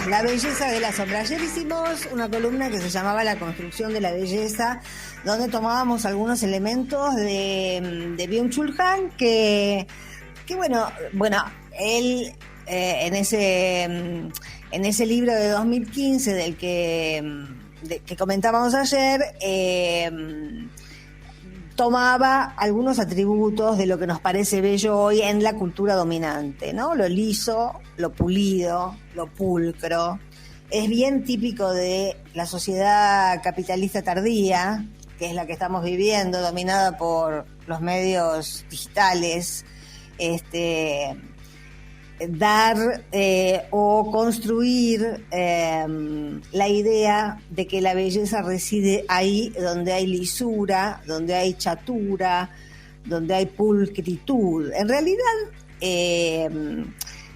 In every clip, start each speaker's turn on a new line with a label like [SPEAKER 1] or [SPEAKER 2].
[SPEAKER 1] La belleza de la sombra. Ayer hicimos una columna que se llamaba La construcción de la belleza, donde tomábamos algunos elementos de Byung-Chul Han, que bueno, él en ese libro de 2015 del que comentábamos ayer, tomaba algunos atributos de lo que nos parece bello hoy en la cultura dominante, ¿no? Lo liso, lo pulido, lo pulcro. Es bien típico de la sociedad capitalista tardía, que es la que estamos viviendo, dominada por los medios digitales, dar o construir la idea de que la belleza reside ahí donde hay lisura, donde hay chatura, donde hay pulcritud. En realidad,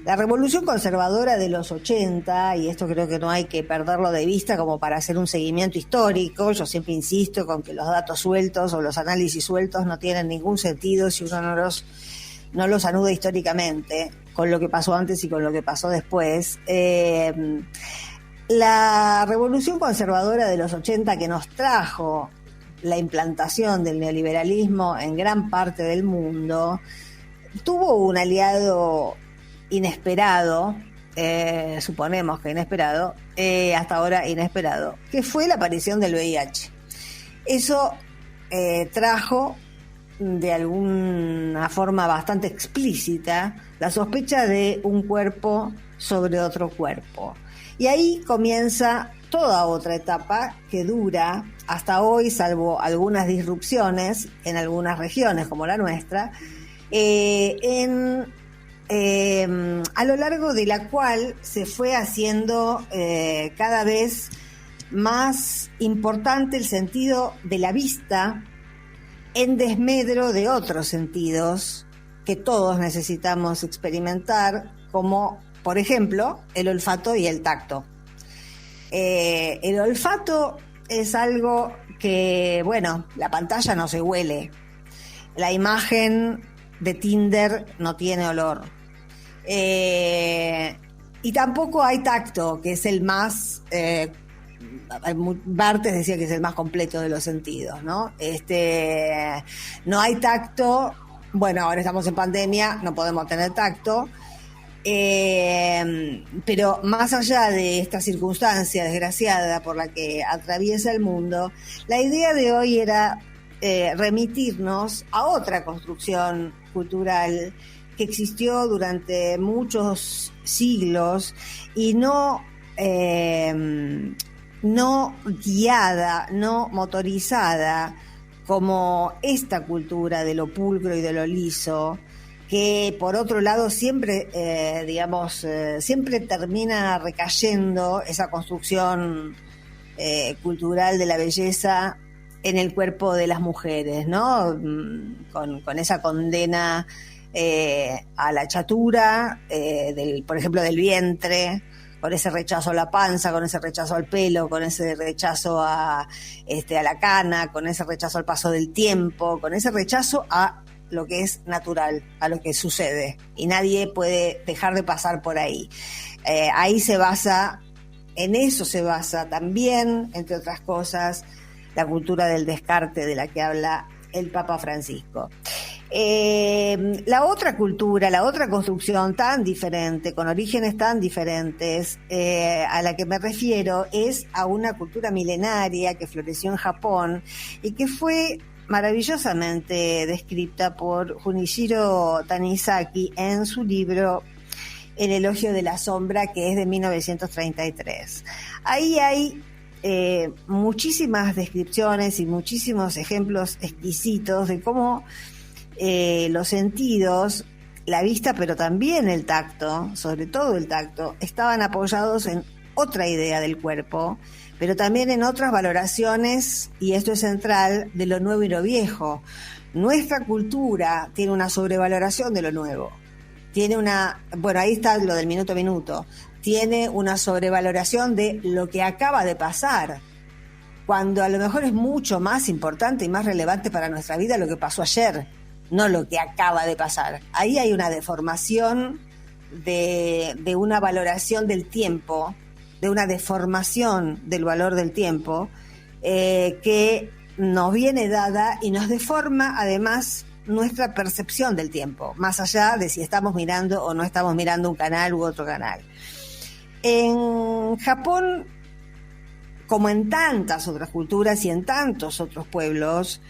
[SPEAKER 1] la revolución conservadora de los 80, y esto creo que no hay que perderlo de vista como para hacer un seguimiento histórico, yo siempre insisto con que los datos sueltos o los análisis sueltos no tienen ningún sentido si uno no los anuda históricamente, con lo que pasó antes y con lo que pasó después. La revolución conservadora de los 80, que nos trajo la implantación del neoliberalismo en gran parte del mundo, tuvo un aliado inesperado, suponemos que inesperado, hasta ahora inesperado, que fue la aparición del VIH. Eso trajo de alguna forma bastante explícita la sospecha de un cuerpo sobre otro cuerpo. Y ahí comienza toda otra etapa que dura hasta hoy, salvo algunas disrupciones en algunas regiones como la nuestra, a lo largo de la cual se fue haciendo cada vez más importante el sentido de la vista en desmedro de otros sentidos que todos necesitamos experimentar, como por ejemplo el olfato y el tacto. El olfato es algo que, bueno, la pantalla no se huele, la imagen de Tinder no tiene olor, y tampoco hay tacto, que es el más... Barthes decía que es el más completo de los sentidos, ¿no? No hay tacto. Bueno, ahora estamos en pandemia, no podemos tener tacto, pero más allá de esta circunstancia desgraciada por la que atraviesa el mundo, la idea de hoy era remitirnos a otra construcción cultural que existió durante muchos siglos y no guiada, no motorizada como esta cultura de lo pulcro y de lo liso, que por otro lado siempre, siempre termina recayendo esa construcción cultural de la belleza en el cuerpo de las mujeres, ¿no? Con esa condena a la chatura, por ejemplo, del vientre, con ese rechazo a la panza, con ese rechazo al pelo, con ese rechazo a la cana, con ese rechazo al paso del tiempo, con ese rechazo a lo que es natural, a lo que sucede, y nadie puede dejar de pasar por ahí. En eso se basa también, entre otras cosas, la cultura del descarte de la que habla el Papa Francisco. La otra cultura, la otra construcción tan diferente, con orígenes tan diferentes, a la que me refiero, es a una cultura milenaria que floreció en Japón y que fue maravillosamente descrita por Junichiro Tanizaki en su libro El elogio de la sombra, que es de 1933. Ahí hay muchísimas descripciones y muchísimos ejemplos exquisitos de cómo los sentidos, la vista, pero también el tacto, sobre todo el tacto, estaban apoyados en otra idea del cuerpo, pero también en otras valoraciones, y esto es central, de lo nuevo y lo viejo. Nuestra cultura tiene una sobrevaloración de lo nuevo. Ahí está lo del minuto a minuto. Tiene una sobrevaloración de lo que acaba de pasar, cuando a lo mejor es mucho más importante y más relevante para nuestra vida lo que pasó ayer, no lo que acaba de pasar. Ahí hay una deformación de una valoración del tiempo de una deformación del valor del tiempo que nos viene dada y nos deforma además nuestra percepción del tiempo, más allá de si estamos mirando o no estamos mirando un canal u otro canal. En Japón, como en tantas otras culturas y en tantos otros pueblos,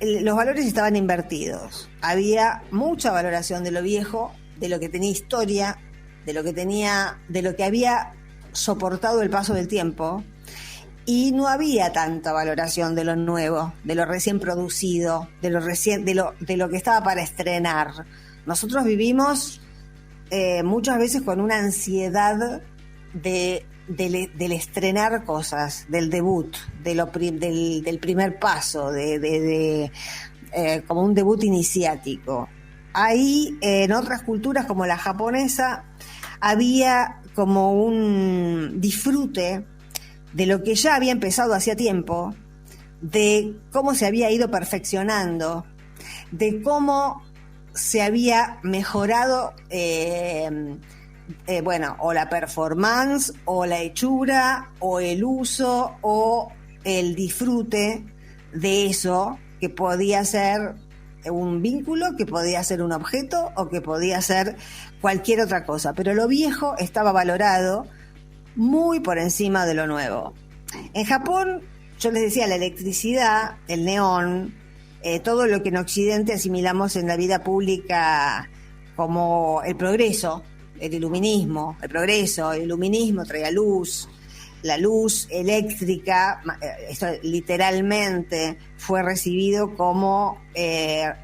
[SPEAKER 1] los valores estaban invertidos. Había mucha valoración de lo viejo, de lo que tenía historia, de lo que había soportado el paso del tiempo, y no había tanta valoración de lo nuevo, de lo recién producido, de lo que estaba para estrenar. Nosotros vivimos muchas veces con una ansiedad del estrenar cosas, del debut, del primer paso, como un debut iniciático. Ahí, en otras culturas como la japonesa, había como un disfrute de lo que ya había empezado hacía tiempo, de cómo se había ido perfeccionando, de cómo se había mejorado o la performance, o la hechura, o el uso, o el disfrute de eso, que podía ser un vínculo, que podía ser un objeto, o que podía ser cualquier otra cosa. Pero lo viejo estaba valorado muy por encima de lo nuevo. En Japón, yo les decía, la electricidad, el neón, todo lo que en Occidente asimilamos en la vida pública como el progreso, el iluminismo, el iluminismo traía luz, la luz eléctrica, esto literalmente fue recibido como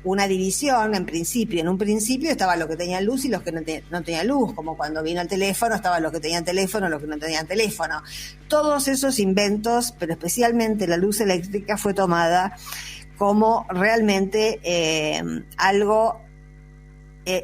[SPEAKER 1] una división en principio. En un principio estaba lo que tenían luz y los que no tenían luz, como cuando vino el teléfono, estaban los que tenían teléfono y los que no tenían teléfono. Todos esos inventos, pero especialmente la luz eléctrica, fue tomada como realmente algo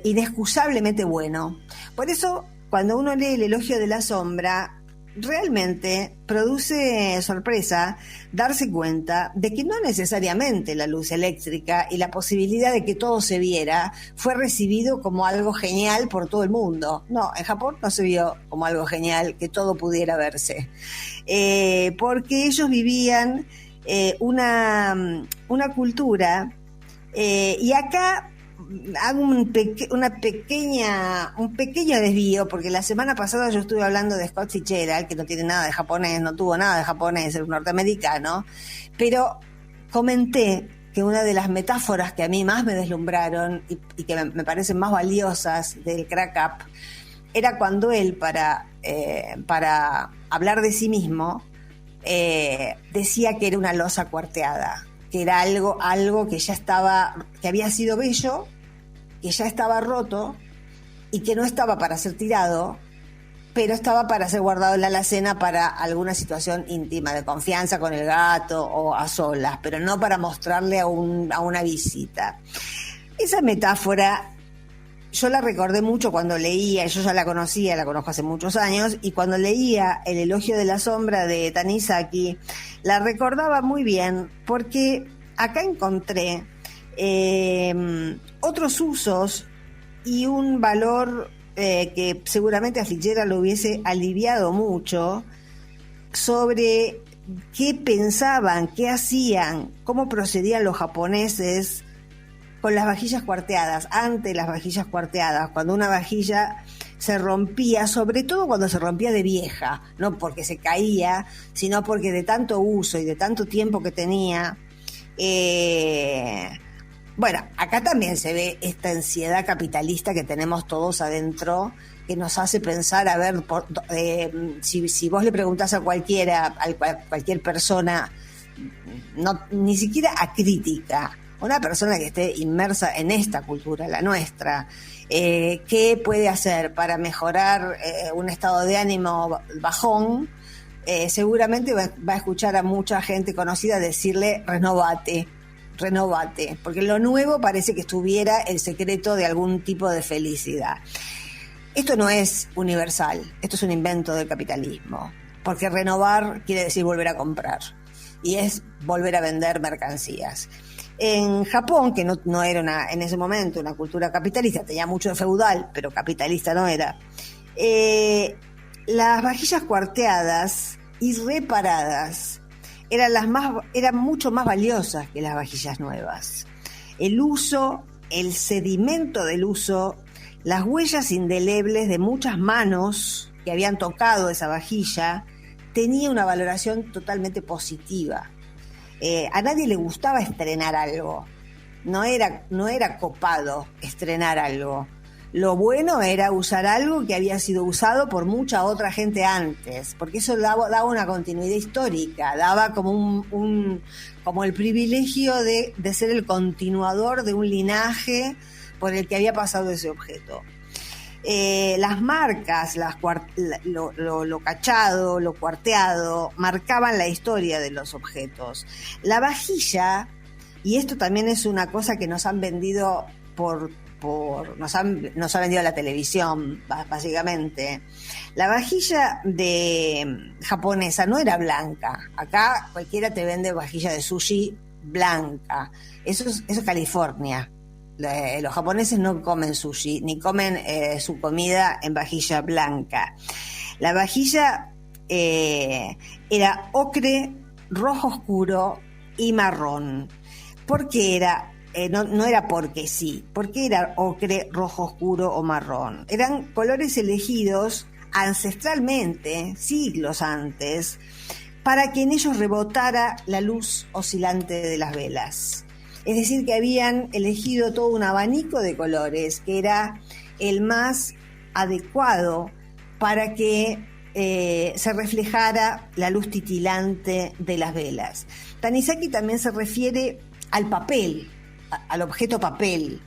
[SPEAKER 1] inexcusablemente bueno. Por eso, cuando uno lee El elogio de la sombra, realmente produce sorpresa darse cuenta de que no necesariamente la luz eléctrica y la posibilidad de que todo se viera fue recibido como algo genial por todo el mundo. No, en Japón no se vio como algo genial que todo pudiera verse, porque ellos vivían una cultura, y acá hago un pequeño desvío, porque la semana pasada yo estuve hablando de Scott Fitzgerald, que no tiene nada de japonés, no tuvo nada de japonés, es un norteamericano, pero comenté que una de las metáforas que a mí más me deslumbraron y que me parecen más valiosas del crack up era cuando él, para hablar de sí mismo, decía que era una losa cuarteada, que era algo que ya estaba, que había sido bello, que ya estaba roto y que no estaba para ser tirado, pero estaba para ser guardado en la alacena para alguna situación íntima, de confianza con el gato o a solas, pero no para mostrarle a una visita. Esa metáfora yo la recordé mucho cuando leía, yo ya la conozco hace muchos años, y cuando leía El elogio de la sombra de Tanizaki, la recordaba muy bien, porque acá encontré otros usos y un valor que seguramente a Fitzgerald lo hubiese aliviado mucho, sobre qué pensaban, qué hacían, cómo procedían los japoneses con las vajillas cuarteadas, ante las vajillas cuarteadas, cuando una vajilla se rompía, sobre todo cuando se rompía de vieja, no porque se caía, sino porque de tanto uso y de tanto tiempo que tenía. Bueno, acá también se ve esta ansiedad capitalista que tenemos todos adentro, que nos hace pensar, a ver, si vos le preguntás a cualquier persona, ni siquiera a crítica, una persona que esté inmersa en esta cultura, la nuestra, ¿qué puede hacer para mejorar un estado de ánimo bajón? Seguramente va a escuchar a mucha gente conocida decirle renovate, porque lo nuevo parece que estuviera el secreto de algún tipo de felicidad. Esto no es universal, esto es un invento del capitalismo, porque renovar quiere decir volver a comprar, y es volver a vender mercancías. En Japón, que no era en ese momento una cultura capitalista, tenía mucho de feudal, pero capitalista no era, Eh, las vajillas cuarteadas y reparadas eran mucho más valiosas que las vajillas nuevas. El uso, el sedimento del uso, las huellas indelebles de muchas manos que habían tocado esa vajilla, tenía una valoración totalmente positiva. A nadie le gustaba estrenar algo. No era copado estrenar algo. Lo bueno era usar algo que había sido usado por mucha otra gente antes, porque eso daba una continuidad histórica, daba como como el privilegio de ser el continuador de un linaje por el que había pasado ese objeto. Las marcas, lo cachado, lo cuarteado, marcaban la historia de los objetos. La vajilla, y esto también es una cosa que nos han vendido nos ha vendido la televisión, básicamente. La vajilla japonesa no era blanca. Acá cualquiera te vende vajilla de sushi blanca. Eso es California. Los japoneses no comen sushi, ni comen su comida en vajilla blanca. La vajilla era ocre, rojo oscuro y marrón. ¿Por qué era? No era porque sí. ¿Por qué era ocre, rojo oscuro o marrón? Eran colores elegidos ancestralmente, siglos antes, para que en ellos rebotara la luz oscilante de las velas. Es decir, que habían elegido todo un abanico de colores que era el más adecuado para que se reflejara la luz titilante de las velas. Tanizaki también se refiere al papel, al objeto papel,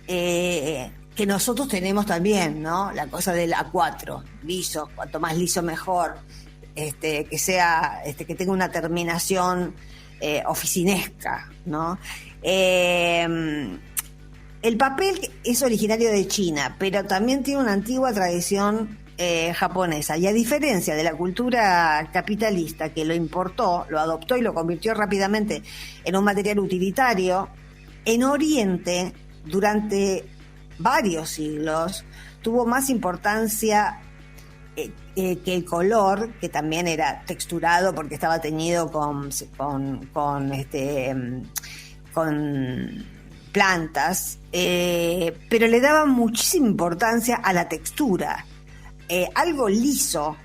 [SPEAKER 1] que nosotros tenemos también, ¿no? La cosa del A4, liso, cuanto más liso mejor, que sea, que tenga una terminación oficinesca, ¿no? El papel es originario de China, pero también tiene una antigua tradición japonesa, y a diferencia de la cultura capitalista que lo importó, lo adoptó y lo convirtió rápidamente en un material utilitario, en Oriente durante varios siglos tuvo más importancia que el color, que también era texturado porque estaba teñido con plantas, pero le daban muchísima importancia a la textura. Algo liso,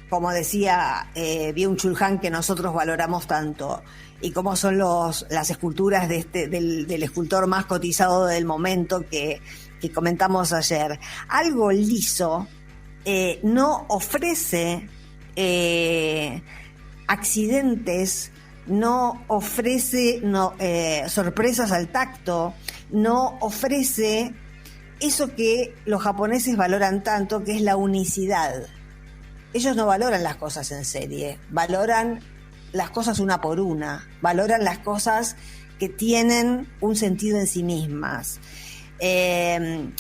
[SPEAKER 1] como decía Byung-Chul Han, que nosotros valoramos tanto, y como son las esculturas del escultor más cotizado del momento que comentamos ayer. Algo liso no ofrece accidentes, no ofrece sorpresas al tacto, no ofrece eso que los japoneses valoran tanto, que es la unicidad. Ellos no valoran las cosas en serie, valoran las cosas una por una, valoran las cosas que tienen un sentido en sí mismas. Al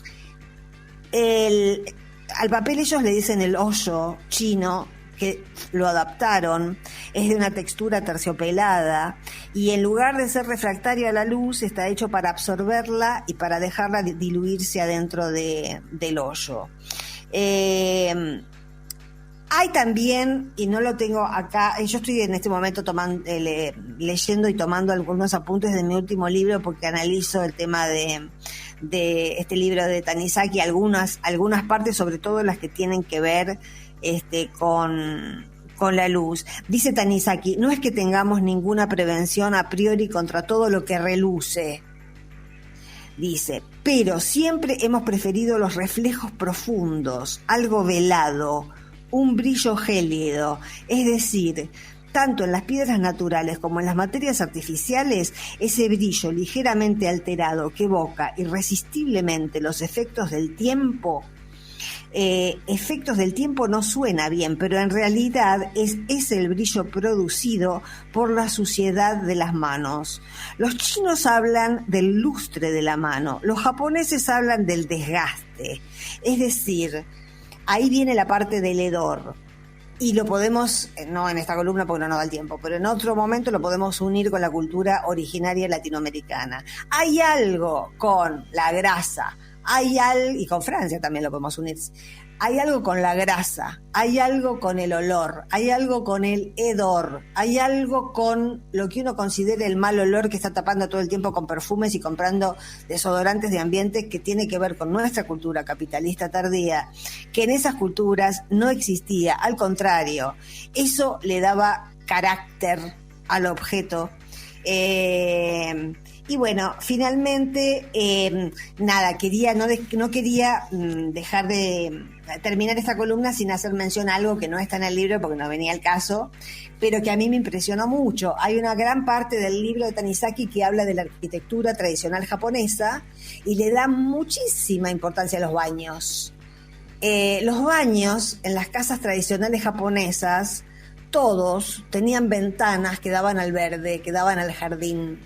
[SPEAKER 1] papel ellos le dicen el hoyo chino, que lo adaptaron, es de una textura terciopelada y en lugar de ser refractario a la luz está hecho para absorberla y para dejarla diluirse adentro del hoyo. Hay también, y no lo tengo acá, yo estoy en este momento leyendo y tomando algunos apuntes de mi último libro porque analizo el tema de este libro de Tanizaki, algunas partes, sobre todo las que tienen que ver con la luz. Dice Tanizaki, no es que tengamos ninguna prevención a priori contra todo lo que reluce. Dice, pero siempre hemos preferido los reflejos profundos, algo velado, un brillo gélido, es decir, tanto en las piedras naturales como en las materias artificiales, ese brillo ligeramente alterado que evoca irresistiblemente los efectos del tiempo. Efectos del tiempo no suena bien, pero en realidad es el brillo producido por la suciedad de las manos. Los chinos hablan del lustre de la mano, los japoneses hablan del desgaste. Es decir, ahí viene la parte del hedor. Y lo podemos, no en esta columna porque no nos da el tiempo, pero en otro momento lo podemos unir con la cultura originaria latinoamericana. Hay algo con la grasa, y con Francia también lo podemos unir. hay algo con la grasa, hay algo con el olor, hay algo con el hedor, hay algo con lo que uno considera el mal olor que está tapando todo el tiempo con perfumes y comprando desodorantes de ambiente, que tiene que ver con nuestra cultura capitalista tardía, que en esas culturas no existía. Al contrario, eso le daba carácter al objeto. Y bueno, finalmente, nada, no quería dejar de terminar esta columna sin hacer mención a algo que no está en el libro porque no venía al caso, pero que a mí me impresionó mucho. Hay una gran parte del libro de Tanizaki que habla de la arquitectura tradicional japonesa y le da muchísima importancia a los baños. Los baños en las casas tradicionales japonesas, todos tenían ventanas que daban al verde, que daban al jardín,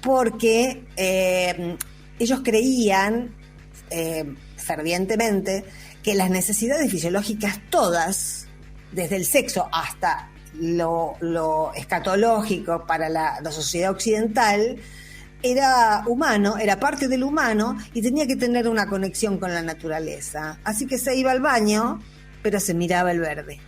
[SPEAKER 1] porque ellos creían fervientemente que las necesidades fisiológicas todas, desde el sexo hasta lo escatológico para la sociedad occidental, era humano, era parte del humano y tenía que tener una conexión con la naturaleza. Así que se iba al baño, pero se miraba el verde.